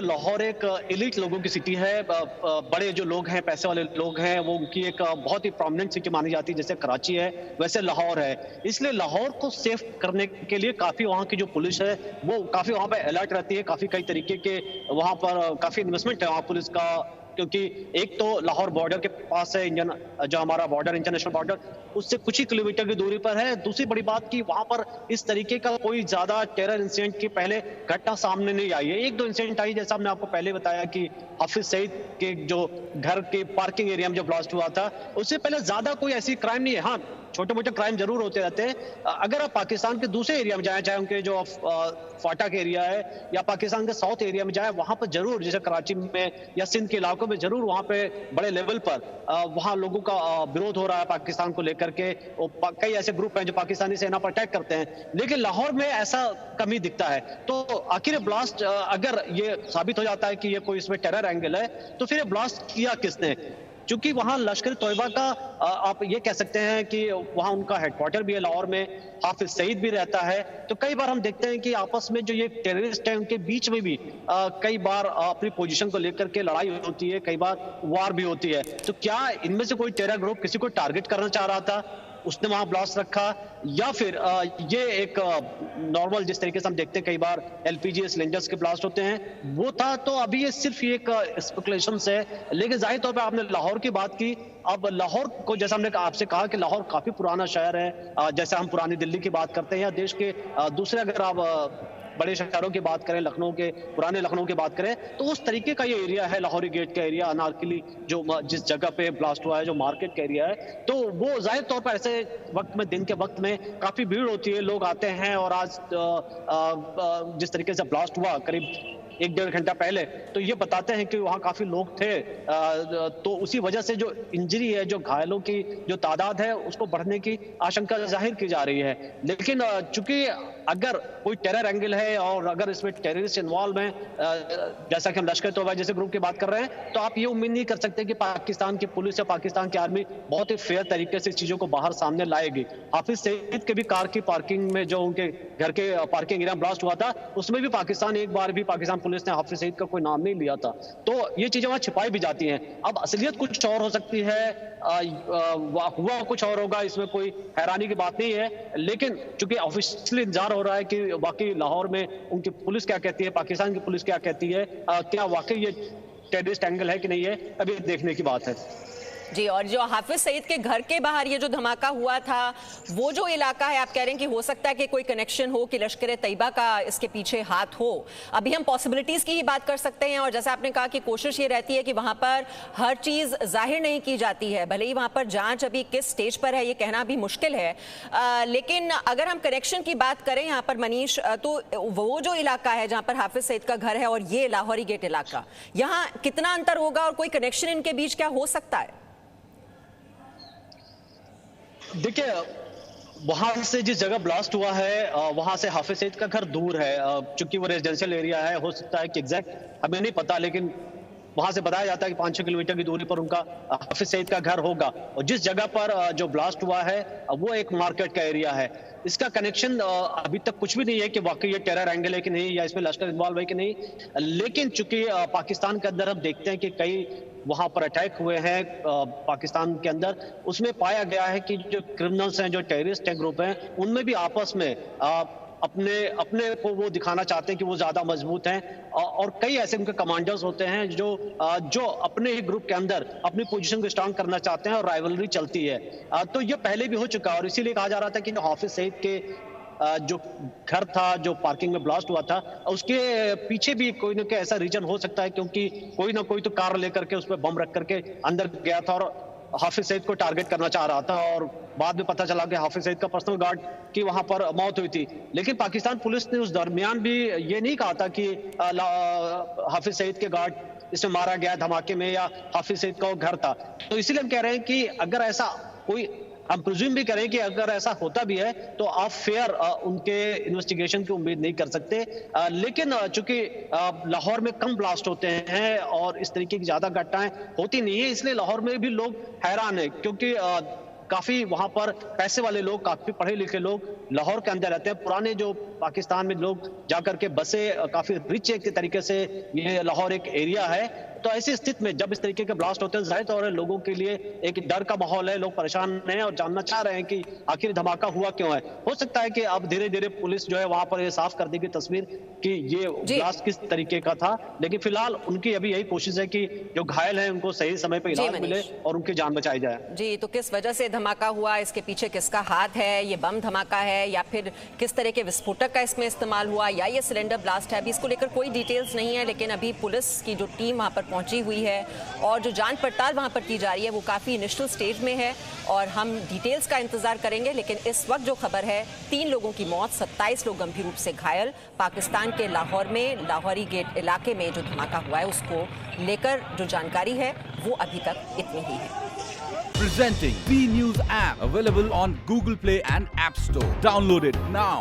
लाहौर एक एलीट लोगों की सिटी है। बड़े जो लोग हैं, पैसे वाले लोग हैं, वो उनकी एक बहुत ही प्रोमिनेंट सिटी मानी जाती है। जैसे कराची है, वैसे लाहौर है। इसलिए लाहौर को सेफ करने के लिए काफी वहाँ की जो पुलिस है वो काफी वहाँ पे अलर्ट रहती है। काफी कई तरीके के वहाँ पर काफी इन्वेस्टमेंट है वहाँ पुलिस का, क्योंकि एक तो लाहौर बॉर्डर के पास है, इंडियन जो हमारा बॉर्डर, इंटरनेशनल बॉर्डर, उससे कुछ ही किलोमीटर की दूरी पर है। दूसरी बड़ी बात कि वहां पर इस तरीके का कोई ज्यादा टेरर इंसिडेंट की पहले घटना सामने नहीं आई है। एक दो इंसिडेंट आई, जैसा हमने आपको पहले बताया कि हाफिज सईद के जो घर के पार्किंग एरिया में जो ब्लास्ट हुआ था, उससे पहले ज्यादा कोई ऐसी क्राइम नहीं है। हाँ, छोटे मोटे क्राइम जरूर होते रहते हैं। अगर आप पाकिस्तान के दूसरे एरिया में जाए, चाहे उनके जो फाटक एरिया है या पाकिस्तान के साउथ एरिया में जाए, वहां पर जरूर, जैसे कराची में या सिंध के इलाकों में, जरूर वहां पे बड़े लेवल पर वहां लोगों का विरोध हो रहा है पाकिस्तान को लेकर के। कई ऐसे ग्रुप हैं जो पाकिस्तानी सेना पर अटैक करते हैं, लेकिन लाहौर में ऐसा कमी दिखता है। तो आखिर ब्लास्ट, अगर ये साबित हो जाता है कि ये कोई इसमें टेरर एंगल है, तो फिर ये ब्लास्ट किया किसने? क्योंकि वहां लश्कर तोयबा का आप ये कह सकते हैं कि वहां उनका हेडक्वार्टर भी है लाहौर में, हाफिज सईद भी रहता है। तो कई बार हम देखते हैं कि आपस में जो ये टेररिस्ट है उनके बीच में भी कई बार अपनी पोजीशन को लेकर के लड़ाई होती है, कई बार वार भी होती है। तो क्या इनमें से कोई टेरर ग्रुप किसी को टारगेट करना चाह रहा था, उसने वहां ब्लास्ट रखा, या फिर ये एक नॉर्मल, जिस तरीके से हम देखते हैं कई बार एलपीजी सिलेंडर्स के ब्लास्ट होते हैं, वो था? तो अभी ये सिर्फ एक स्पेकुलेशंस है। लेकिन जाहिर तौर पे आपने लाहौर की बात की। अब लाहौर को, जैसा हमने आपसे कहा कि लाहौर काफी पुराना शहर है। जैसे हम पुरानी दिल्ली की बात करते हैं या देश के दूसरे, अगर आप बड़े शहरों की बात करें, लखनऊ के, पुराने लखनऊ की बात करें, तो उस तरीके का ये एरिया है, लाहौरी गेट का एरिया, अनारकली जो जिस जगह पे ब्लास्ट हुआ है, जो मार्केट का एरिया है। तो वो जाहिर तौर पर ऐसे वक्त में, दिन के वक्त में काफी भीड़ होती है, लोग आते हैं। और आज जिस तरीके से ब्लास्ट हुआ करीब एक डेढ़ घंटा पहले, तो ये बताते हैं कि वहाँ काफी लोग थे। तो उसी वजह से जो इंजरी है, जो घायलों की जो तादाद है, उसको बढ़ने की आशंका जाहिर की जा रही है। लेकिन चूंकि अगर कोई टेरर एंगल है और अगर इसमें टेररिस्ट इन्वॉल्व हैं, जैसा कि हम लश्कर तोयबा जैसे ग्रुप की बात कर रहे हैं, तो आप ये उम्मीद नहीं कर सकते कि पाकिस्तान की पुलिस या पाकिस्तान की आर्मी बहुत ही फेयर तरीके से चीजों को बाहर सामने लाएगी। हाफिज सईद के भी कार की पार्किंग में, जो उनके घर के पार्किंग एरिया में ब्लास्ट हुआ था, उसमें भी पाकिस्तान, एक बार भी पाकिस्तान पुलिस ने हाफिज सईद का कोई नाम नहीं लिया था। तो ये चीजें वहां छिपाई भी जाती हैं। अब असलियत कुछ और हो सकती है, हुआ कुछ और होगा, इसमें कोई हैरानी की बात नहीं है। लेकिन चूंकि ऑफिशियली इंतजार हो रहा है कि वाकई लाहौर में उनकी पुलिस क्या कहती है, पाकिस्तान की पुलिस क्या कहती है, क्या वाकई ये टेररिस्ट एंगल है कि नहीं है, अभी देखने की बात है। जी, और जो हाफिज सईद के घर के बाहर ये जो धमाका हुआ था, वो जो इलाका है, आप कह रहे हैं कि हो सकता है कि कोई कनेक्शन हो, कि लश्कर तैयबा का इसके पीछे हाथ हो। अभी हम पॉसिबिलिटीज की ही बात कर सकते हैं। और जैसा आपने कहा कि कोशिश ये रहती है कि वहां पर हर चीज जाहिर नहीं की जाती है, भले ही वहां पर जांच अभी किस स्टेज पर है ये कहना भी मुश्किल है। लेकिन अगर हम कनेक्शन की बात करें यहाँ पर मनीष, तो वो जो इलाका है जहाँ पर हाफिज सईद का घर है और ये लाहौरी गेट इलाका, यहाँ कितना अंतर होगा और कोई कनेक्शन इनके बीच क्या हो सकता है? देखिए, वहां से जिस जगह ब्लास्ट हुआ है, वहां से हाफिज सईद का घर दूर है। चूंकि वो रेजिडेंशियल एरिया है, हो सकता है कि एग्जैक्ट हमें नहीं पता, लेकिन वहां से बताया जाता है कि 5-6 किलोमीटर की दूरी पर उनका हाफिज सईद का घर होगा। और जिस जगह पर जो ब्लास्ट हुआ है, वो एक मार्केट का एरिया है। इसका कनेक्शन अभी तक कुछ भी नहीं है कि वाकई ये टेरर एंगल है कि नहीं, या इसमें लश्कर इन्वॉल्व है कि नहीं। लेकिन चूंकि पाकिस्तान के अंदर हम देखते हैं कि कई वहां पर अटैक हुए हैं पाकिस्तान के अंदर, उसमें पाया गया है कि जो क्रिमिनल्स हैं, जो टेररिस्ट हैं, ग्रुप हैं, उनमें भी आपस में अपने अपने को वो दिखाना चाहते हैं कि वो ज्यादा मजबूत हैं। और कई ऐसे उनके कमांडर्स होते हैं जो अपने ही ग्रुप के अंदर अपनी पोजीशन को स्ट्रांग करना चाहते हैं, और राइवलरी चलती है। तो ये पहले भी हो चुका है, और इसीलिए कहा जा रहा था कि हाफिज सईद के जो घर था, जो पार्किंग में ब्लास्ट हुआ था, उसके पीछे भी कोई ना कोई ऐसा रीजन हो सकता है, क्योंकि कोई ना कोई तो कार लेकर के उस पर बम रख करके अंदर गया था और हाफिज सईद को टारगेट करना चाह रहा था। और बाद में पता चला कि हाफिज सईद का पर्सनल गार्ड की वहां पर मौत हुई थी। लेकिन पाकिस्तान पुलिस ने उस दरमियान भी ये नहीं कहा था कि हाफिज सईद के गार्ड इसमें मारा गया धमाके में, या हाफिज सईद का वो घर था। तो इसीलिए हम कह रहे हैं कि अगर ऐसा कोई, हम प्रिज्यूम भी करें कि अगर ऐसा होता भी है, तो आप फेयर उनके इन्वेस्टिगेशन की उम्मीद नहीं कर सकते। लेकिन चूंकि लाहौर में कम ब्लास्ट होते हैं और इस तरीके की ज्यादा घटनाएं होती नहीं है, इसलिए लाहौर में भी लोग हैरान है, क्योंकि काफी वहां पर पैसे वाले लोग, काफी पढ़े लिखे लोग लाहौर के अंदर रहते हैं। पुराने जो पाकिस्तान में लोग जाकर के बसे, काफी रिच एक तरीके से ये लाहौर एक एरिया है। तो ऐसी स्थिति में जब इस तरीके के ब्लास्ट होते हैं, जाहिर तौर पर लोगों के लिए एक डर का माहौल है, लोग परेशान हैं और जानना चाह रहे हैं कि आखिर धमाका हुआ क्यों है। हो सकता है कि अब धीरे धीरे पुलिस जो है वहां पर ये साफ कर देगी तस्वीर कि ये ब्लास्ट किस तरीके का था, लेकिन फिलहाल उनकी अभी यही कोशिश है कि जो घायल हैं उनको सही समय पर इलाज मिले और उनकी जान बचाई जाए। जी, तो किस वजह से धमाका हुआ, इसके पीछे किसका हाथ है, ये बम धमाका है या फिर किस तरह के विस्फोटक का इसमें इस्तेमाल हुआ या ये सिलेंडर ब्लास्ट है, अभी इसको लेकर कोई डिटेल्स नहीं है। लेकिन अभी पुलिस की जो टीम वहां पर पहुंची हुई है और जो जांच पड़ताल वहां पर की जा रही है वो काफी इनिशियल स्टेज में है और हम डिटेल्स का इंतजार करेंगे। लेकिन इस वक्त जो खबर है, 3 लोगों की मौत, 27 लोग गंभीर रूप से घायल। पाकिस्तान के लाहौर में लाहौरी गेट इलाके में जो धमाका हुआ है उसको लेकर जो जानकारी है वो अभी तक इतनी ही है। Presenting B News app, available on Google Play and App Store. Download it now.